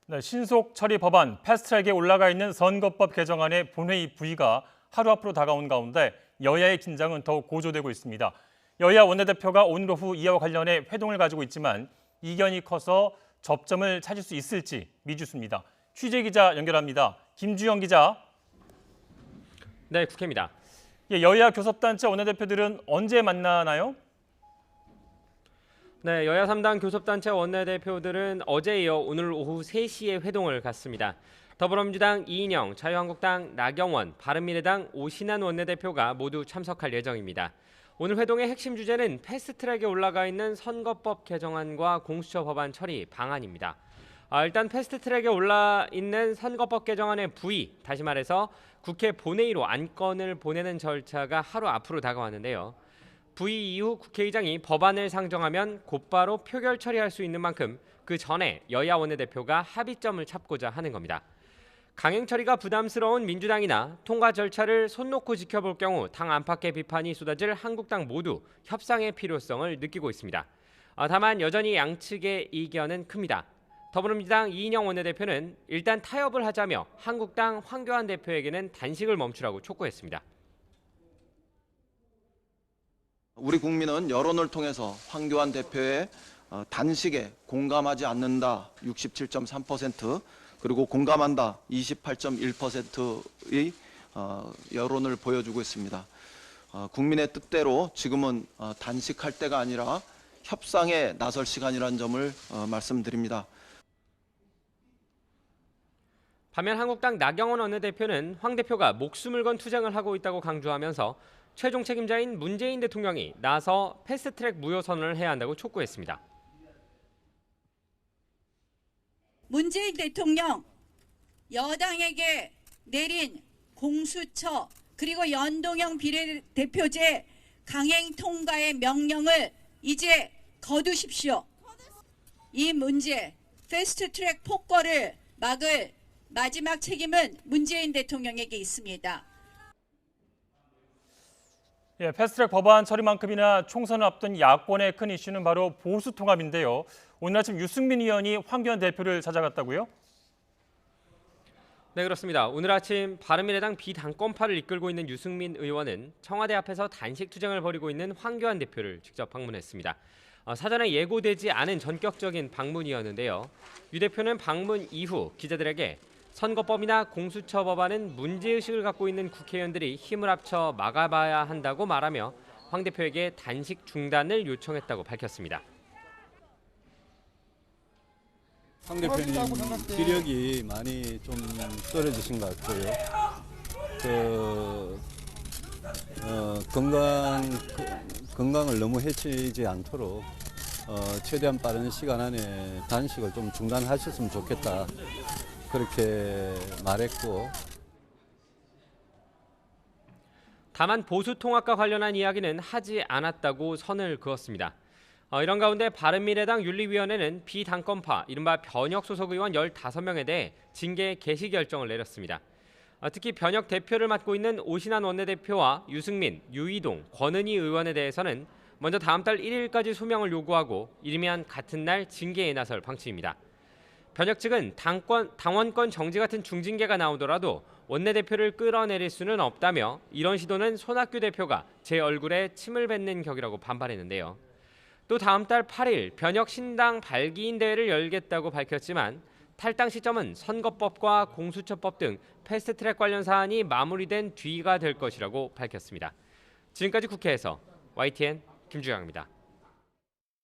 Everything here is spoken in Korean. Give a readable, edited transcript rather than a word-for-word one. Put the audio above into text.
네, 신속 처리 법안 패스트트랙에 올라가 있는 선거법 개정안의 본회의 부의가 하루 앞으로 다가온 가운데 여야의 긴장은 더욱 고조되고 있습니다. 여야 원내대표가 오늘 오후 이와 관련해 회동을 가지고 있지만 이견이 커서 접점을 찾을 수 있을지 미지수입니다. 취재 기자 연결합니다. 김주영 기자. 네, 국회입니다. 여야 교섭단체 원내대표들은 언제 만나나요? 네, 여야 3당 교섭단체 원내대표들은 어제 이어 오늘 오후 3시에 회동을 갖습니다. 더불어민주당 이인영, 자유한국당 나경원, 바른미래당 오신환 원내대표가 모두 참석할 예정입니다. 오늘 회동의 핵심 주제는 패스트트랙에 올라가 있는 선거법 개정안과 공수처 법안 처리 방안입니다. 일단 패스트트랙에 올라 있는 선거법 개정안의 부의, 다시 말해서 국회 본회의로 안건을 보내는 절차가 하루 앞으로 다가왔는데요. 부의 이후 국회의장이 법안을 상정하면 곧바로 표결 처리할 수 있는 만큼 그 전에 여야 원내대표가 합의점을 찾고자 하는 겁니다. 강행 처리가 부담스러운 민주당이나 통과 절차를 손 놓고 지켜볼 경우 당 안팎의 비판이 쏟아질 한국당 모두 협상의 필요성을 느끼고 있습니다. 다만 여전히 양측의 이견은 큽니다. 더불어민주당 이인영 원내대표는 일단 타협을 하자며 한국당 황교안 대표에게는 단식을 멈추라고 촉구했습니다. 우리 국민은 여론을 통해서 황교안 대표의 단식에 공감하지 않는다 67.3%, 그리고 공감한다 28.1%의 여론을 보여주고 있습니다. 국민의 뜻대로 지금은 단식할 때가 아니라 협상에 나설 시간이라는 점을 말씀드립니다. 반면 한국당 나경원 원내대표는 황 대표가 목숨을 건 투쟁을 하고 있다고 강조하면서 최종 책임자인 문재인 대통령이 나서 패스트트랙 무효 선언을 해야 한다고 촉구했습니다. 문재인 대통령, 여당에게 내린 공수처 그리고 연동형 비례대표제 강행 통과의 명령을 이제 거두십시오. 이 문제, 패스트트랙 폭거를 막을 마지막 책임은 문재인 대통령에게 있습니다. 패스트트랙 법안 처리만큼이나 총선을 앞둔 야권의 큰 이슈는 바로 보수 통합인데요. 오늘 아침 유승민 의원이 황교안 대표를 찾아갔다고요? 네, 그렇습니다. 오늘 아침 바른미래당 비당권파를 이끌고 있는 유승민 의원은 청와대 앞에서 단식 투쟁을 벌이고 있는 황교안 대표를 직접 방문했습니다. 사전에 예고되지 않은 전격적인 방문이었는데요. 유 대표는 방문 이후 기자들에게 선거법이나 공수처 법안은 문제의식을 갖고 있는 국회의원들이 힘을 합쳐 막아봐야 한다고 말하며 황 대표에게 단식 중단을 요청했다고 밝혔습니다. 황 대표님 기력이 많이 좀 떨어지신 것 같고요. 건강을 너무 해치지 않도록 최대한 빠른 시간 안에 단식을 좀 중단하셨으면 좋겠다. 그렇게 말했고. 다만 보수 통합과 관련한 이야기는 하지 않았다고 선을 그었습니다. 이런 가운데 바른미래당 윤리위원회는 비당권파, 이른바 변혁 소속 의원 15명에 대해 징계 개시 결정을 내렸습니다. 특히 변혁 대표를 맡고 있는 오신환 원내대표와 유승민, 유이동, 권은희 의원에 대해서는 먼저 다음 달 1일까지 소명을 요구하고 이르면 같은 날 징계에 나설 방침입니다. 변혁 측은 당원권 정지 같은 중징계가 나오더라도 원내대표를 끌어내릴 수는 없다며 이런 시도는 손학규 대표가 제 얼굴에 침을 뱉는 격이라고 반발했는데요. 또 다음 달 8일 변혁 신당 발기인 대회를 열겠다고 밝혔지만 탈당 시점은 선거법과 공수처법 등 패스트트랙 관련 사안이 마무리된 뒤가 될 것이라고 밝혔습니다. 지금까지 국회에서 YTN 김주영입니다.